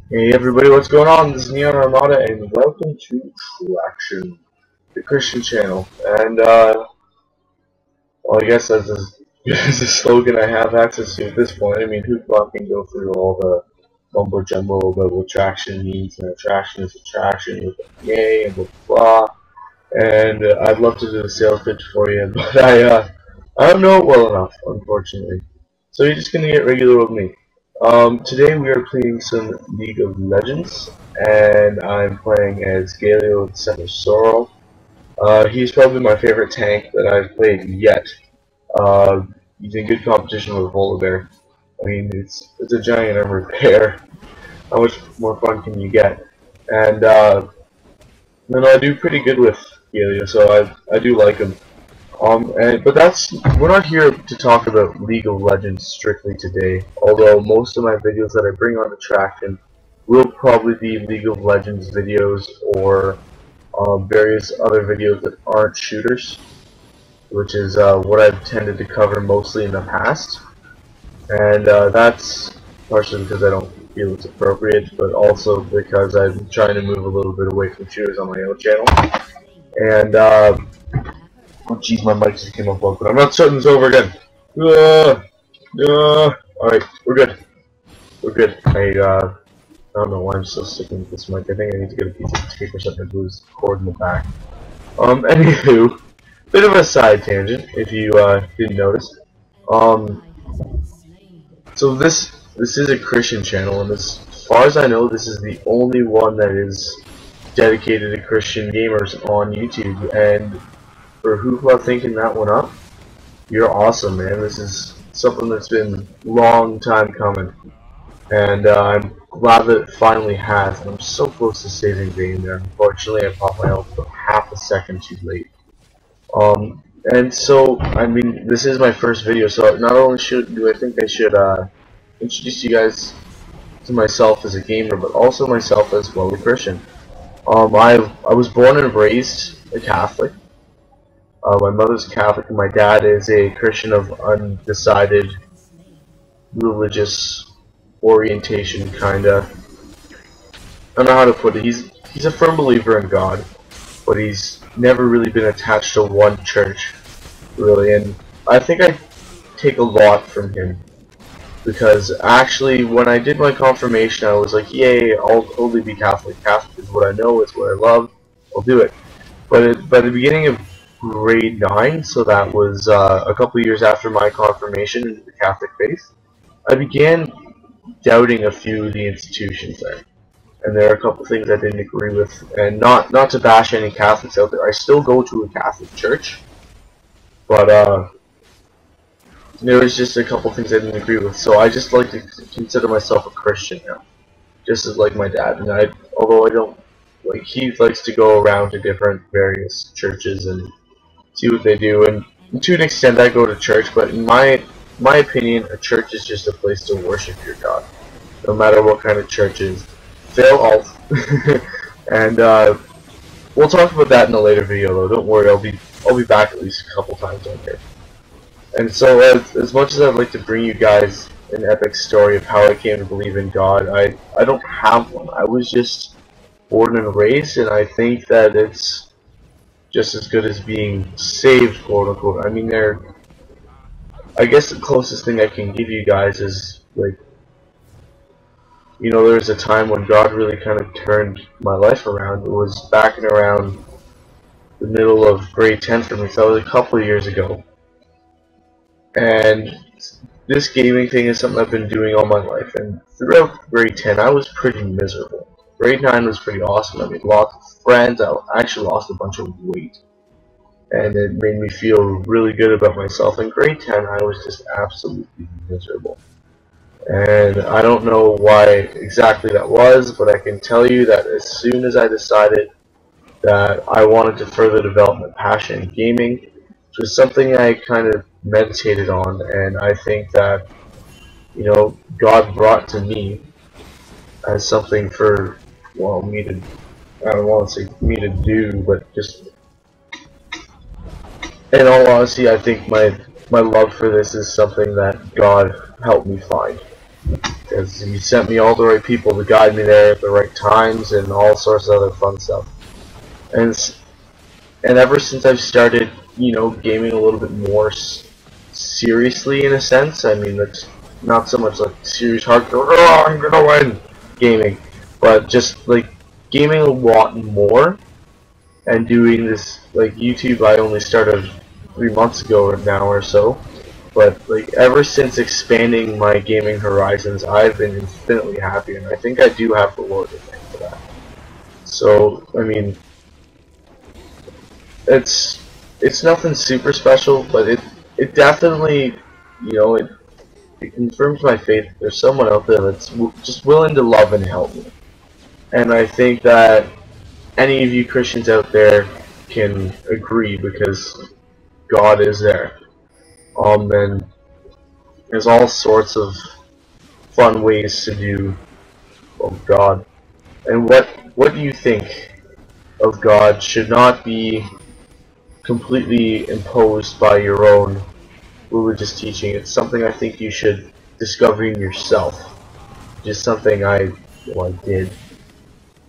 Hey everybody, what's going on? This is Neon Armada, and welcome to Traction, the Christian channel. And well, I guess that's as good as a slogan I have access to at this point. I mean, who can go through all the mumbo jumbo about what traction means, and attraction is attraction with a yay and blah blah blah. And I'd love to do a sales pitch for you, but I don't know it well enough, unfortunately. So you're just gonna get regular with me. Today we are playing some League of Legends, and I'm playing as Galio Semisoro. He's probably my favorite tank that I've played yet. He's in good competition with Volibear. I mean, it's a giant armored bear. How much more fun can you get? And I do pretty good with Galio, so I do like him. But we're not here to talk about League of Legends strictly today, although most of my videos that I bring on Attraction will probably be League of Legends videos or various other videos that aren't shooters, which is what I've tended to cover mostly in the past. And that's partially because I don't feel it's appropriate, but also because I'm trying to move a little bit away from shooters on my own channel. And oh jeez, my mic just came off well, but I'm not starting this over again. Alright, we're good. We're good. I don't know why I'm still sticking with this mic. I think I need to get a piece of tape or something to glue this cord in the back. Anywho, bit of a side tangent, if you didn't notice. So this is a Christian channel, and as far as I know, this is the only one that is dedicated to Christian gamers on YouTube, and for Hoopla thinking that one up, you're awesome, man. This is something that's been a long time coming, and I'm glad that it finally has. And I'm so close to saving game there. Unfortunately, I popped my output half a second too late. And so, I mean, this is my first video, so not only do I think I should introduce you guys to myself as a gamer, but also myself as well a Christian. I was born and raised a Catholic. My mother's Catholic and my dad is a Christian of undecided religious orientation, kinda. I don't know how to put it. He's a firm believer in God, but he's never really been attached to one church, really. And I think I take a lot from him, because actually, when I did my confirmation, I was like, yay, I'll totally be Catholic. Catholic is what I know, it's what I love. I'll do it. But by the beginning of grade 9, so that was a couple years after my confirmation into the Catholic faith, I began doubting a few of the institutions there. And there are a couple things I didn't agree with, and not to bash any Catholics out there. I still go to a Catholic church, but there was just a couple things I didn't agree with. So I just like to consider myself a Christian now, just as like my dad. And although I don't, like, he likes to go around to different various churches and see what they do, and to an extent I go to church, but in my opinion, a church is just a place to worship your God, no matter what kind of church it is. Fail alt. And we'll talk about that in a later video, though. Don't worry, I'll be back at least a couple times on here. And so as much as I'd like to bring you guys an epic story of how I came to believe in God, I don't have one. I was just born and raised, and I think that it's just as good as being saved, quote unquote. I mean, I guess the closest thing I can give you guys is, like, you know, there was a time when God really kind of turned my life around. It was back in around the middle of grade 10 for me, so that was a couple of years ago. And this gaming thing is something I've been doing all my life, and throughout grade 10 I was pretty miserable. Grade 9 was pretty awesome. I made lots of friends. I actually lost a bunch of weight, and it made me feel really good about myself. In grade 10 I was just absolutely miserable. And I don't know why exactly that was, but I can tell you that as soon as I decided that I wanted to further develop my passion in gaming, which was something I kind of meditated on, and I think that, you know, God brought to me as something for, well, me to, I don't want to say me to do, but just, in all honesty, I think my love for this is something that God helped me find. because he sent me all the right people to guide me there at the right times and all sorts of other fun stuff. And ever since I've started, you know, gaming a little bit more seriously in a sense, I mean, it's not so much like serious hardcore, oh, I'm gonna win gaming, but just like gaming a lot more and doing this, like YouTube I only started 3 months ago now or so, but like ever since expanding my gaming horizons, I've been infinitely happy, and I think I do have the Lord to thank for that. So, I mean, it's nothing super special, but it definitely, you know, it confirms my faith. There's someone out there that's just willing to love and help me, and I think that any of you Christians out there can agree, because God is there. And there's all sorts of fun ways to do of God. And what do you think of God should not be completely imposed by your own religious teaching. It's something I think you should discover in yourself. Just something I did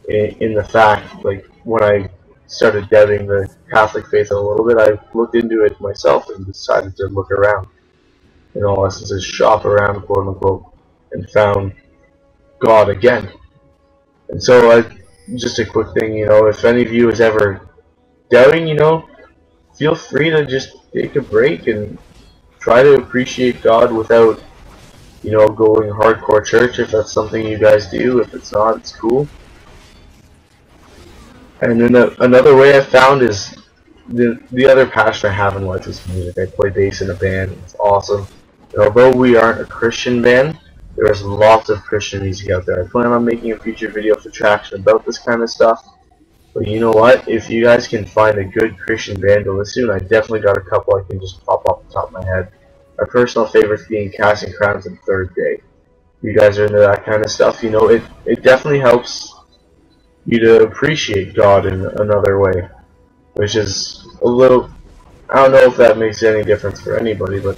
in the fact, like when I started doubting the Catholic faith a little bit, I looked into it myself and decided to look around. In all essences, shop around, quote unquote, and found God again. And so, just a quick thing, you know, if any of you is ever doubting, you know, feel free to just take a break and try to appreciate God without, you know, going hardcore church if that's something you guys do. If it's not, it's cool. And then another way I found is the other passion I have in life is music. I play bass in a band. It's awesome. And although we aren't a Christian band, there's lots of Christian music out there. I plan on making a future video for Traction about this kind of stuff. But you know what? If you guys can find a good Christian band to listen to, I definitely got a couple I can just pop off the top of my head. My personal favorites being Casting Crowns and Third Day. If you guys are into that kind of stuff, you know, it definitely helps you to appreciate God in another way. Which is a little, I don't know if that makes any difference for anybody, but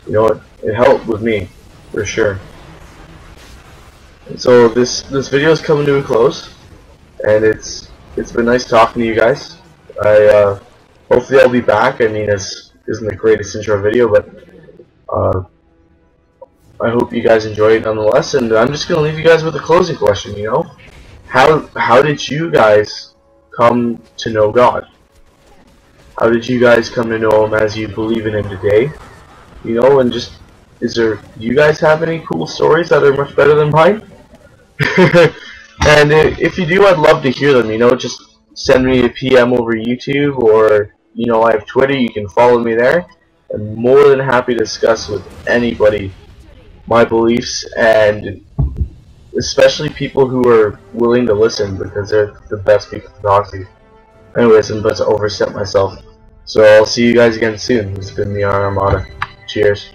you know, it helped with me, for sure. And so this video is coming to a close, and it's been nice talking to you guys. Hopefully I'll be back. I mean, this isn't the greatest intro video, but I hope you guys enjoy it nonetheless. And I'm just gonna leave you guys with a closing question. You know, how did you guys come to know God? How did you guys come to know Him as you believe in Him today? You know, and just do you guys have any cool stories that are much better than mine? And if you do, I'd love to hear them. You know, just send me a PM over YouTube, or you know, I have Twitter. You can follow me there. I'm more than happy to discuss with anybody my beliefs, and especially people who are willing to listen, because they're the best people to talk to. Anyways, I'm about to overstep myself. So I'll see you guys again soon. This has been the Armada. Cheers.